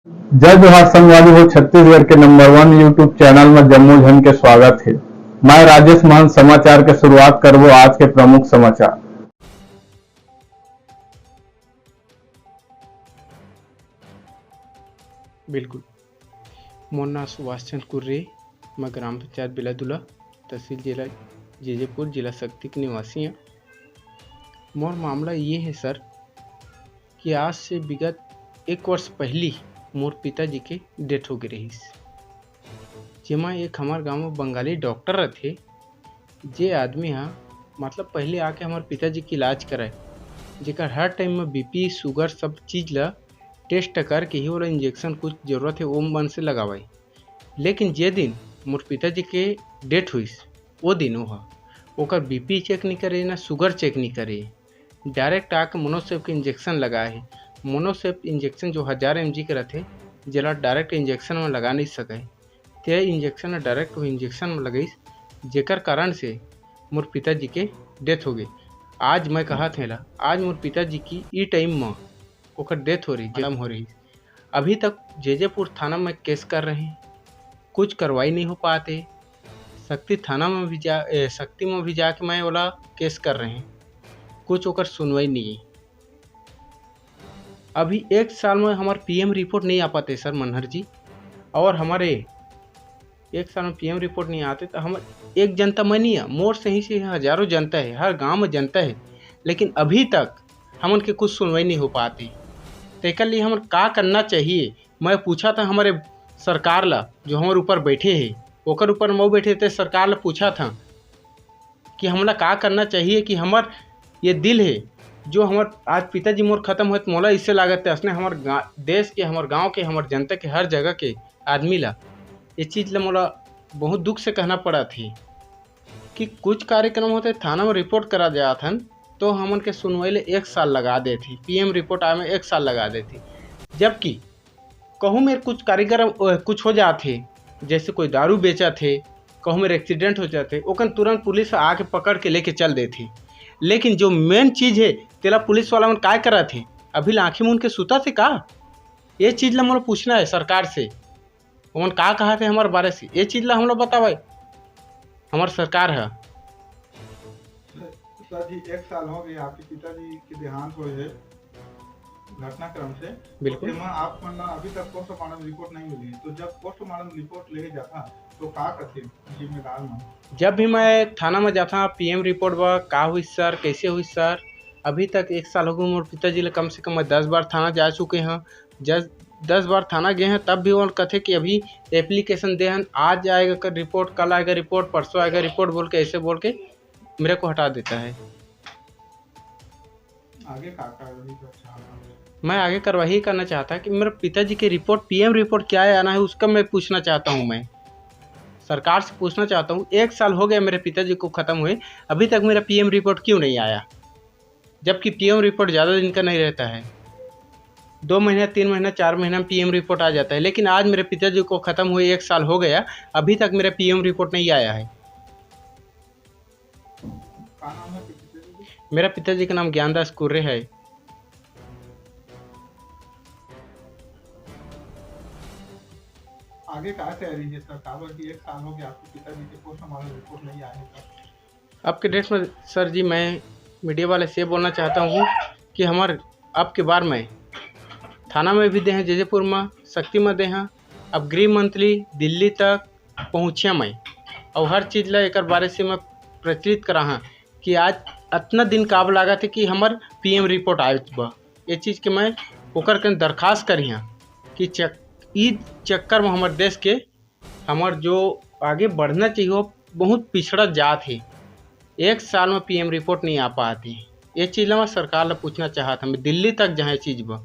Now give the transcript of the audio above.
जय जोहार संगवारी हो। छत्तीसगढ़ के नंबर 1 यूट्यूब चैनल में जम्मू झन के स्वागत है। मैं राजेश मान समाचार के शुरुआत करबो आज के प्रमुख समाचार। बिल्कुल। मोर नाम सुभाष चंद्र कुर्रे, मैं ग्राम पंचायत बिलादुला, तहसील जिला जीजेपुर, जिला शक्ति के निवासी हैं। मोर मामला ये है सर कि आज से विगत 1 वर्ष पहली मोर पिताजी के डेथ हो गई रहीस, जेमा एक हमार गांव में बंगाली डॉक्टर रथे। जे आदमी हाँ मतलब पहले आके हमारे पिताजी के इलाज कराए, जेकर हर टाइम में बीपी शुगर सब चीज़ ला टेस्ट करके ही वाला इंजेक्शन कुछ जरूरत है वो मन से लगावाई। लेकिन जे दिन मोर पिताजी के डेथ हुई वो दिन ओकर बीपी चेक नहीं करे ना शुगर चेक नहीं करे, डायरेक्ट आके मोनोसेप के इंजेक्शन लगाए है। मोनोसेप इंजेक्शन जो 1000 mg के रहते, जला डायरेक्ट इंजेक्शन में लगा नहीं सके, ते इंजेक्शन डायरेक्ट वो इंजेक्शन में लगई, जेकर कारण से मोर पिताजी के डेथ हो गई। आज मैं कहा थे आज मोर पिताजी की ई टाइम में ओकर डेथ हो रही, जन्म हो रही। अभी तक जेजेपुर थाना में केस कर रहे हैं, कुछ कार्रवाई नहीं हो पाते। शक्ति थाना में भी शक्ति में भी जाके मैं वाला केस कर रहे हैं, कुछ ओकर सुनवाई नहीं है। अभी 1 साल में हमारे पीएम रिपोर्ट नहीं आ पाते सर मनहर जी, और हमारे 1 साल में पीएम रिपोर्ट नहीं आते तो हम एक जनता में नहीं है, मोर सही से हजारों जनता है, हर गांव में जनता है, लेकिन अभी तक हमन के कुछ सुनवाई नहीं हो पाती। तेकर लिए हमें का करना चाहिए, मैं पूछा था हमारे सरकार ला जो हमारे ऊपर बैठे है, ओकर ऊपर मैं बैठे थे, सरकार ला पूछा था कि हमला का करना चाहिए कि हमार ये दिल है जो हमार आज पिताजी मोर खत्म हुए तो मोला इससे लागत है उसने हमार देश के, हमार गांव के, हमार जनता के, हर जगह के आदमी ला ये चीज़ ला मोला बहुत दुख से कहना पड़ा थी कि कुछ कार्यक्रम होते थाना में रिपोर्ट करा जाया था तो हमन के सुनवाई ले 1 साल लगा देती, पीएम रिपोर्ट आए में 1 साल लगा देती। जबकि कहूँ मेरे कुछ कार्यक्रम कुछ हो जाते, जैसे कोई दारू बेचा थे, कहूँ मेरे एक्सीडेंट हो जाते, ओकन तुरंत पुलिस आके पकड़ के लेके चल देती। लेकिन जो मेन चीज़ है तेला पुलिस वाला मन काय करा थे, अभी आँखी मुन के सुता थे का, ये चीज़ ला मोला पूछना है सरकार से, उन का कहा थे हमारे बारे से, ये चीज़ ला हम लोग बतावे हमार सरकार है। पिताजी 1 साल हो गए आपके पिताजी के देहांत हुए है घटनाक्रम से। बिल्कुल। तो आप अभी तक पोस्टमार्टम रिपोर्ट नहीं मिली, तो जब पोस्टमार्टम रिपोर्ट लेके जाता तो का करते जिम्मेदार में? जब भी मैं थाना में जाता पीएम रिपोर्ट बा का हुई सर, कैसे हुई सर, अभी तक 1 साल हो गए मोर पिताजी ले, कम से कम मैं 10 बार थाना जा चुके हैं। जब 10 बार थाना गए हैं तब भी वो कहते कि अभी एप्लीकेशन दे हैं, आज आएगा कर रिपोर्ट, कल आएगा रिपोर्ट, परसों आएगा रिपोर्ट, बोल के ऐसे बोल के मेरे को हटा देता है। आगे का कार्रवाई करना? मैं आगे कार्रवाई करना चाहता कि मेरे पिताजी की रिपोर्ट, पीएम रिपोर्ट क्या है आना है उसका मैं पूछना चाहता हूँ, मैं सरकार से पूछना चाहता हूँ। 1 साल हो गया मेरे पिताजी को ख़त्म हुए, अभी तक मेरा पीएम रिपोर्ट क्यों नहीं आया, जबकि पीएम रिपोर्ट ज़्यादा दिन का नहीं रहता है, 2 महीना, 3 महीना, 4 महीना में पीएम रिपोर्ट आ जाता है। लेकिन आज मेरे पिताजी को ख़त्म हुए 1 साल हो गया, अभी तक मेरा पीएम रिपोर्ट नहीं आया है। का नाम है पिताजी? मेरा पिताजी का नाम ज्ञानदास कुर्रे है। आगे का तैयारी है सरकार की? 1 साल हो गया आपके पिताजी के पोस्टमार्टम रिपोर्ट नहीं आए हैं। अब के डेट में सर जी मैं मीडिया वाले से बोलना चाहता हूँ कि हमारे अब के बार में थाना में भी दे हैं, जजेपुर में, शक्ति में दे हैं, अब गृह मंत्री दिल्ली तक पहुँचे मैं, और हर चीज़ ला एक बारे से मैं प्रचलित करा हाँ कि आज इतना दिन काब लगा थे कि हमार पीएम रिपोर्ट आए बा, ये चीज़ के मैं ओकर के दरख्वास्त करी हाँ कि ई चक्कर में हमारे देश के हमार जो आगे बढ़ना चाहिए वो बहुत पिछड़ा जात है। 1 साल में पीएम रिपोर्ट नहीं आ पाती, ये चीज़ मैं सरकार ला पूछना चाहता, मैं दिल्ली तक जहाँ चीज़ बा